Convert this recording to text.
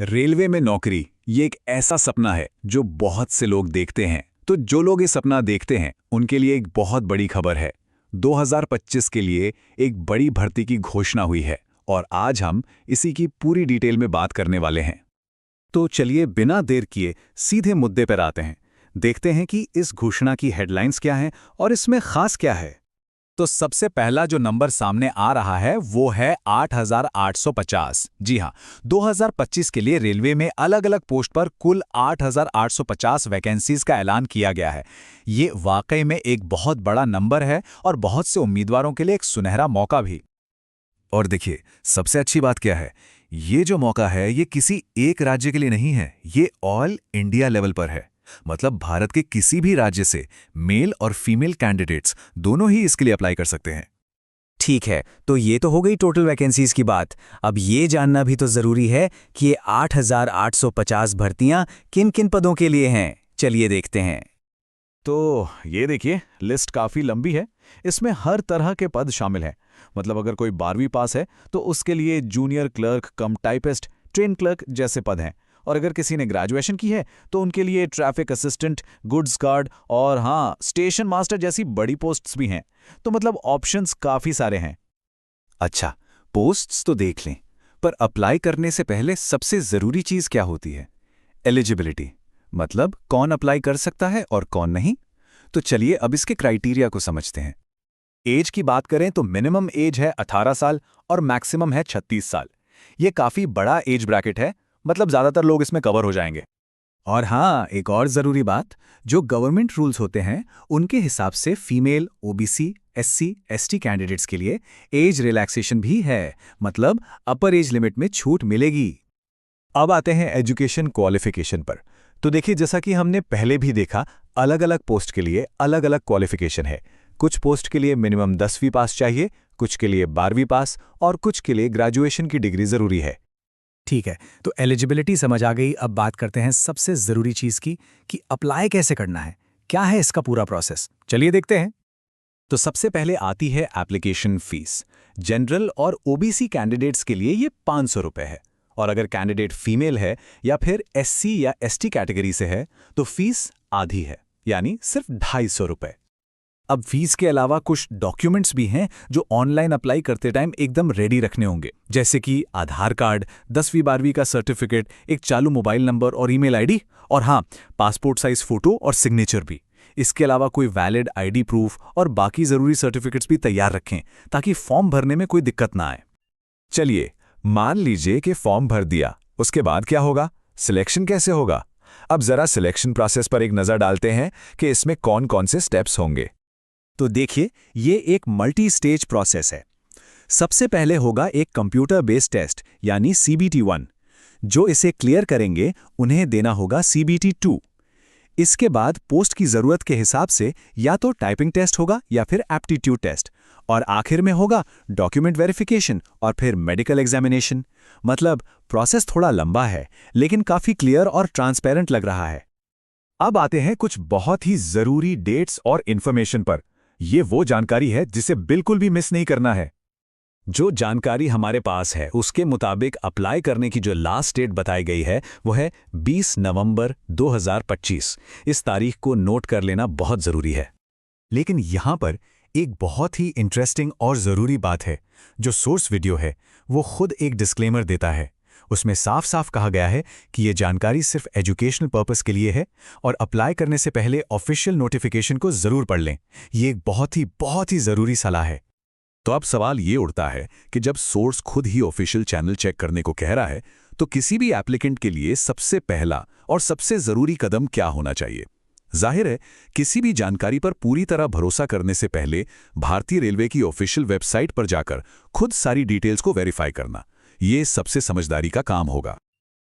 Railway में नौकरी ये एक ऐसा सपना है जो बहुत से लोग देखते हैं। तो जो लोग ये सपना देखते हैं उनके लिए एक बहुत बड़ी खबर है। 2025 के लिए एक बड़ी भर्ती की घोषणा हुई है और आज हम इसी की पूरी डिटेल में बात करने वाले हैं। तो चलिए बिना देर किए सीधे मुद्दे पर आते हैं। देखते हैं कि इस घोषणा की हेडलाइंस क्या हैं और इसमें खास क्या है। तो सबसे पहला जो नंबर सामने आ रहा है वो है 8,850। जी हाँ, 2025 के लिए रेलवे में अलग अलग पोस्ट पर कुल 8,850 वैकेंसीज का ऐलान किया गया है। ये वाकई में एक बहुत बड़ा नंबर है और बहुत से उम्मीदवारों के लिए एक सुनहरा मौका भी। और देखिए, सबसे अच्छी बात क्या है, ये जो मौका है ये किसी एक राज्य के लिए नहीं है, ये ऑल इंडिया लेवल पर है। मतलब भारत के किसी भी राज्य से मेल और फीमेल कैंडिडेट्स दोनों ही इसके लिए अप्लाई कर सकते हैं। ठीक है, तो ये तो हो गई टोटल वैकेंसीज की बात। अब ये जानना भी तो जरूरी है कि ये 8,850 भर्तियां किन किन पदों के लिए हैं। चलिए देखते हैं। तो ये देखिए, लिस्ट काफ़ी लंबी है। इसमें हर तरह के पद शामिल हैं। मतलब अगर कोई 12वीं पास है तो उसके लिए जूनियर क्लर्क कम टाइपिस्ट, ट्रेन क्लर्क जैसे पद हैं। और अगर किसी ने ग्रेजुएशन की है तो उनके लिए ट्रैफिक असिस्टेंट, गुड्स गार्ड और हाँ, स्टेशन मास्टर जैसी बड़ी पोस्ट्स भी हैं। तो मतलब ऑप्शंस काफ़ी सारे हैं। अच्छा, पोस्ट्स तो देख लें, पर अप्लाई करने से पहले सबसे ज़रूरी चीज़ क्या होती है? एलिजिबिलिटी, मतलब कौन अप्लाई कर सकता है और कौन नहीं। तो चलिए अब इसके क्राइटेरिया को समझते हैं। एज की बात करें तो मिनिमम एज है 18 साल और मैक्सिमम है 36 साल। ये काफ़ी बड़ा एज ब्रैकेट है, मतलब ज़्यादातर लोग इसमें कवर हो जाएंगे। और हाँ, एक और ज़रूरी बात, जो गवर्नमेंट रूल्स होते हैं उनके हिसाब से female, OBC, SC, ST candidates के लिए एज रिलैक्सेशन भी है। मतलब अपर एज लिमिट में छूट मिलेगी। अब आते हैं एजुकेशन क्वालिफिकेशन पर। तो देखिए, जैसा कि हमने पहले भी देखा, अलग अलग पोस्ट के लिए अलग अलग क्वालिफिकेशन है। कुछ पोस्ट के लिए मिनिमम 10वीं पास चाहिए, कुछ के लिए 12वीं पास और कुछ के लिए ग्रेजुएशन की डिग्री ज़रूरी है। ठीक है, तो एलिजिबिलिटी समझ आ गई। अब बात करते हैं सबसे ज़रूरी चीज़ की कि अप्लाई कैसे करना है। क्या है इसका पूरा प्रोसेस? चलिए देखते हैं। तो सबसे पहले आती है एप्लीकेशन फीस। जनरल और ओबीसी कैंडिडेट्स के लिए ये 500 रुपये है। और अगर कैंडिडेट फीमेल है या फिर एससी या एसटी कैटेगरी से है तो फीस आधी है, यानी सिर्फ 250 रुपये। अब फीस के अलावा कुछ डॉक्यूमेंट्स भी हैं जो ऑनलाइन अप्लाई करते टाइम एकदम रेडी रखने होंगे, जैसे कि आधार कार्ड, 10वीं 12वीं का सर्टिफिकेट, एक चालू मोबाइल नंबर और ईमेल आईडी, और हाँ, पासपोर्ट साइज फोटो और सिग्नेचर भी। इसके अलावा कोई वैलिड आईडी प्रूफ और बाकी ज़रूरी सर्टिफिकेट्स भी तैयार रखें ताकि फॉर्म भरने में कोई दिक्कत ना आए। चलिए, मान लीजिए कि फॉर्म भर दिया, उसके बाद क्या होगा? सिलेक्शन कैसे होगा? अब जरा सिलेक्शन प्रोसेस पर एक नज़र डालते हैं कि इसमें कौन कौन से स्टेप्स होंगे। तो देखिए, ये एक मल्टी स्टेज प्रोसेस है। सबसे पहले होगा एक कंप्यूटर बेस्ड टेस्ट यानी CBT-1। जो इसे क्लियर करेंगे उन्हें देना होगा CBT-2। इसके बाद पोस्ट की ज़रूरत के हिसाब से या तो टाइपिंग टेस्ट होगा या फिर एप्टीट्यूड टेस्ट, और आखिर में होगा डॉक्यूमेंट वेरिफिकेशन और फिर मेडिकल एग्जामिनेशन। मतलब प्रोसेस थोड़ा लंबा है लेकिन काफ़ी क्लियर और ट्रांसपेरेंट लग रहा है। अब आते हैं कुछ बहुत ही ज़रूरी डेट्स और इन्फॉर्मेशन पर। ये वो जानकारी है जिसे बिल्कुल भी मिस नहीं करना है। जो जानकारी हमारे पास है उसके मुताबिक अप्लाई करने की जो लास्ट डेट बताई गई है वो है 20 नवंबर 2025। इस तारीख को नोट कर लेना बहुत ज़रूरी है। लेकिन यहाँ पर एक बहुत ही इंटरेस्टिंग और ज़रूरी बात है। जो सोर्स वीडियो है वो खुद एक डिस्क्लेमर देता है। उसमें साफ साफ कहा गया है कि ये जानकारी सिर्फ एजुकेशनल पर्पस के लिए है और अप्लाई करने से पहले ऑफिशियल नोटिफिकेशन को ज़रूर पढ़ लें। ये एक बहुत ही ज़रूरी सलाह है। तो अब सवाल ये उठता है कि जब सोर्स खुद ही ऑफिशियल चैनल चेक करने को कह रहा है तो किसी भी एप्लीकेंट के लिए सबसे पहला और सबसे ज़रूरी कदम क्या होना चाहिए? जाहिर है, किसी भी जानकारी पर पूरी तरह भरोसा करने से पहले भारतीय रेलवे की ऑफिशियल वेबसाइट पर जाकर खुद सारी डिटेल्स को वेरीफाई करना, ये सबसे समझदारी का काम होगा।